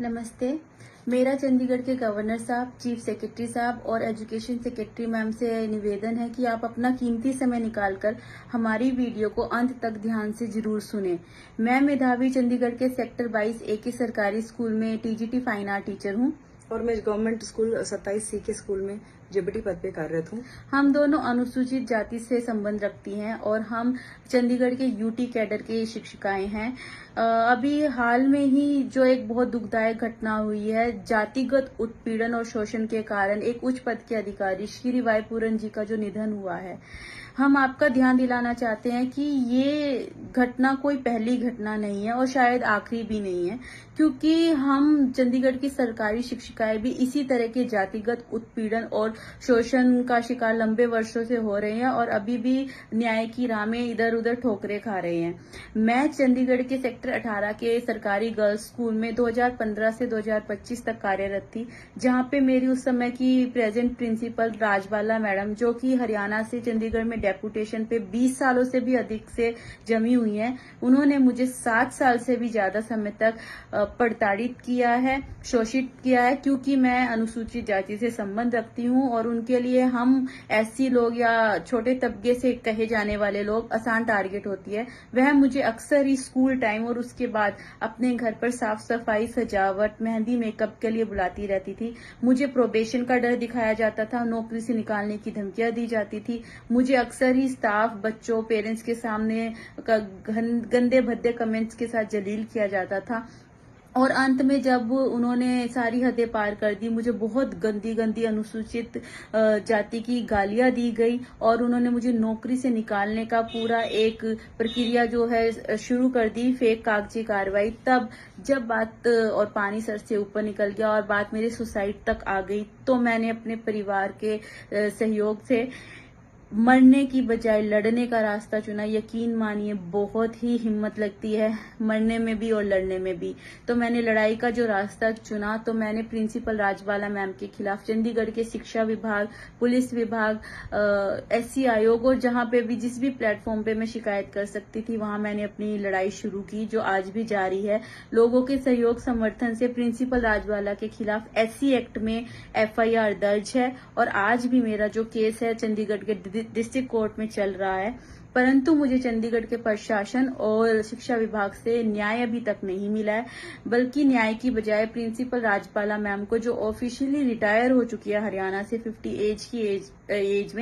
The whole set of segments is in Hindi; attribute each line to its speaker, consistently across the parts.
Speaker 1: नमस्ते। मेरा चंडीगढ़ के गवर्नर साहब, चीफ सेक्रेटरी साहब और एजुकेशन सेक्रेटरी मैम से निवेदन है कि आप अपना कीमती समय निकालकर हमारी वीडियो को अंत तक ध्यान से जरूर सुनें। मैं मेधावी चंडीगढ़ के सेक्टर 22 ए के सरकारी स्कूल में टीजीटी फाइन आर्ट टीचर हूँ।
Speaker 2: और मैं गवर्नमेंट स्कूल 27C के स्कूल में जेबीटी पद पे कार्यरत हूँ।
Speaker 1: हम दोनों अनुसूचित जाति से संबंध रखती हैं और हम चंडीगढ़ के यूटी कैडर के शिक्षिकाएं हैं। अभी हाल में ही जो एक बहुत दुखदायक घटना हुई है, जातिगत उत्पीड़न और शोषण के कारण एक उच्च पद के अधिकारी श्री वाई पूरन जी का जो निधन हुआ है, हम आपका ध्यान दिलाना चाहते हैं कि ये घटना कोई पहली घटना नहीं है और शायद आखिरी भी नहीं है, क्योंकि हम चंडीगढ़ की सरकारी शिक्षिकाएं भी इसी तरह के जातिगत उत्पीड़न और शोषण का शिकार लंबे वर्षों से हो रहे हैं और अभी भी न्याय की राह में इधर उधर ठोकरें खा रहे हैं। मैं चंडीगढ़ के सेक्टर 18 के सरकारी गर्ल्स स्कूल में 2015 से 2025 तक कार्यरत थी, जहां पे मेरी उस समय की प्रेजेंट प्रिंसिपल राजबाला मैडम, जो कि हरियाणा से चंडीगढ़ में डेपुटेशन पे 20 सालों से भी अधिक से जमी हुई हैं, उन्होंने मुझे 7 साल से भी ज्यादा समय तक प्रताड़ित किया है, शोषित किया है, क्योंकि मैं अनुसूचित जाति से संबंध रखती हूं और उनके लिए हम एससी लोग या छोटे तबके से कहे जाने वाले लोग आसान टारगेट होती है। वह मुझे अक्सर ही स्कूल टाइम और उसके बाद अपने घर पर साफ सफाई, सजावट, मेहंदी, मेकअप के लिए बुलाती रहती थी। मुझे प्रोबेशन का डर दिखाया जाता था, नौकरी से निकालने की धमकियां दी जाती थी। मुझे अक्सर ही स्टाफ, बच्चों, पेरेंट्स के सामने गंदे भद्दे कमेंट्स के साथ जलील किया जाता था और अंत में जब उन्होंने सारी हदें पार कर दी, मुझे बहुत गंदी गंदी अनुसूचित जाति की गालियां दी गई और उन्होंने मुझे नौकरी से निकालने का पूरा एक प्रक्रिया जो है शुरू कर दी, फेक कागजी कार्रवाई। तब जब बात और पानी सर से ऊपर निकल गया और बात मेरे सुसाइड तक आ गई, तो मैंने अपने परिवार के सहयोग से मरने की बजाय लड़ने का रास्ता चुना। यकीन मानिए, बहुत ही हिम्मत लगती है मरने में भी और लड़ने में भी। तो मैंने लड़ाई का जो रास्ता चुना, तो मैंने प्रिंसिपल राजबाला मैम के खिलाफ चंडीगढ़ के शिक्षा विभाग, पुलिस विभाग, एससी आयोग और जहां पे भी जिस भी प्लेटफॉर्म पे मैं शिकायत कर सकती थी, वहां मैंने अपनी लड़ाई शुरू की, जो आज भी जारी है। लोगों के सहयोग समर्थन से प्रिंसिपल राजबाला के खिलाफ एससी एक्ट में FIR दर्ज है और आज भी मेरा जो केस है चंडीगढ़ के डिस्ट्रिक्ट कोर्ट में चल रहा है। परंतु मुझे चंडीगढ़ के प्रशासन और शिक्षा विभाग से न्याय अभी तक नहीं मिला है, बल्कि न्याय की बजाय प्रिंसिपल राजबाला मैम को, जो ऑफिशियली रिटायर हो चुकी है हरियाणा से 58 की एज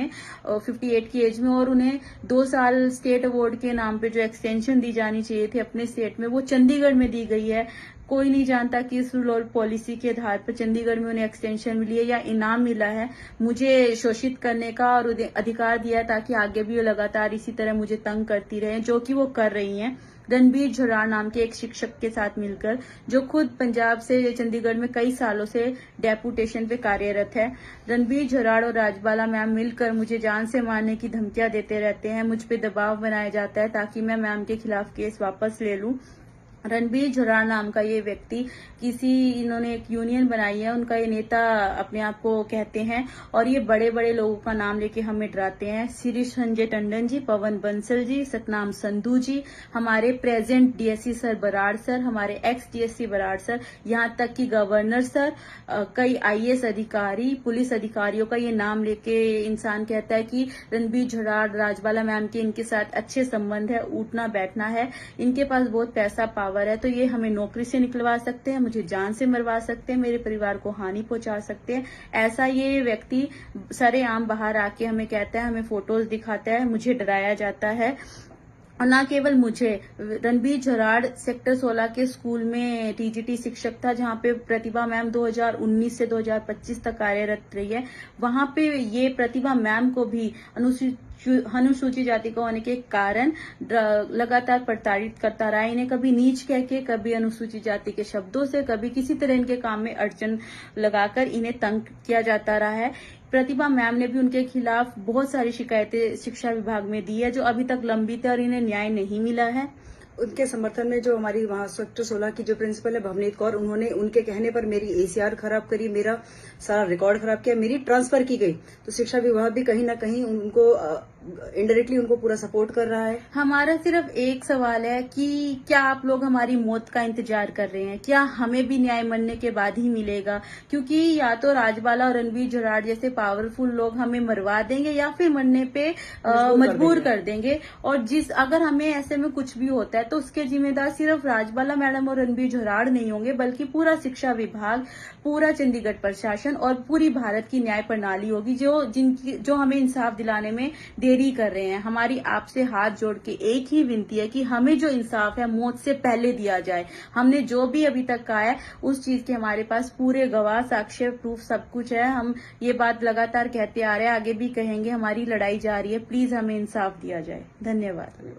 Speaker 1: में, और उन्हें 2 साल स्टेट अवार्ड के नाम पे जो एक्सटेंशन दी जानी चाहिए थी अपने स्टेट में, वो चंडीगढ़ में दी गई है। कोई नहीं जानता कि इस रूल और पॉलिसी के आधार पर चंडीगढ़ में उन्हें एक्सटेंशन मिली है या इनाम मिला है मुझे शोषित करने का और अधिकार दिया है, ताकि आगे भी वो लगातार इसी तरह मुझे तंग करती रहे, जो कि वो कर रही हैं। रणबीर झराड़ नाम के एक शिक्षक के साथ मिलकर, जो खुद पंजाब से चंडीगढ़ में कई सालों से डेपुटेशन पे कार्यरत है। रणबीर झराड़ और राजबाला मैम मिलकर मुझे जान से मारने की धमकियां देते रहते हैं। मुझ पे दबाव बनाया जाता है ताकि मैं मैम के खिलाफ केस वापस ले लूं। रणबीर झराड़ नाम का ये व्यक्ति इन्होंने एक यूनियन बनाई है, उनका ये नेता अपने आप को कहते हैं और ये बड़े बड़े लोगों का नाम लेके हमें डराते हैं। श्री संजय टंडन जी, पवन बंसल जी, सतनाम संधू जी, हमारे present DSC sir Brar sir, हमारे एक्स DSC बराड़ सर, यहाँ तक कि गवर्नर सर, कई IAS अधिकारी, पुलिस अधिकारियों का ये नाम लेके इंसान कहता है कि रणबीर झराड़, राजबाला मैम के इनके साथ अच्छे संबंध है, उठना बैठना है, इनके पास बहुत पैसा पावर है, तो ये हमें नौकरी से निकलवा सकते हैं, मुझे जान से मरवा सकते हैं, मेरे परिवार को हानि पहुंचा सकते हैं। ऐसा ये व्यक्ति सरेआम बाहर आके हमें कहता है, हमें फोटोज दिखाता है, मुझे डराया जाता है। और न केवल मुझे, रणबीर झराड़ सेक्टर 16 के स्कूल में TGT शिक्षक था, जहां पे प्रतिभा मैम 2019 से 2025 तक कार्यरत रही है। वहां पे ये प्रतिभा मैम को भी अनुसूचित जाति का होने के कारण लगातार प्रताड़ित करता रहा। इन्हें कभी नीच कह के, कभी अनुसूचित जाति के शब्दों से, कभी किसी तरह इनके काम में अड़चन लगाकर इन्हें तंग किया जाता रहा है। प्रतिभा मैम ने भी उनके खिलाफ बहुत सारी शिकायतें शिक्षा विभाग में दी है, जो अभी तक लंबित है और इन्हें न्याय नहीं मिला है।
Speaker 2: उनके समर्थन में जो हमारी वहाँ सेक्टर 16 की जो प्रिंसिपल है भवनीत कौर, उन्होंने उनके कहने पर मेरी ACR खराब करी, मेरा सारा रिकॉर्ड खराब किया, मेरी ट्रांसफर की गई। तो शिक्षा विभाग भी कहीं ना कहीं उनको इनडायरेक्टली उनको पूरा सपोर्ट कर रहा है।
Speaker 1: हमारा सिर्फ एक सवाल है कि क्या आप लोग हमारी मौत का इंतजार कर रहे हैं? क्या हमें भी न्याय मरने के बाद ही मिलेगा? क्योंकि या तो राजबाला और रणबीर जराड़ जैसे पावरफुल लोग हमें मरवा देंगे या फिर मरने पे मजबूर कर देंगे। और अगर हमें ऐसे में कुछ भी होता है तो उसके जिम्मेदार सिर्फ राजबाला मैडम और रणबीर जराड़ नहीं होंगे, बल्कि पूरा शिक्षा विभाग, पूरा चंडीगढ़ प्रशासन और पूरी भारत की न्याय प्रणाली होगी, जो हमें इंसाफ दिलाने में देरी कर रहे हैं। हमारी आपसे हाथ जोड़ के एक ही विनती है कि हमें जो इंसाफ है मौत से पहले दिया जाए। हमने जो भी अभी तक कहा है उस चीज के हमारे पास पूरे गवाह, साक्ष्य, प्रूफ सब कुछ है। हम ये बात लगातार कहते आ रहे हैं, आगे भी कहेंगे। हमारी लड़ाई जारी है, प्लीज हमें इंसाफ दिया जाए। धन्यवाद।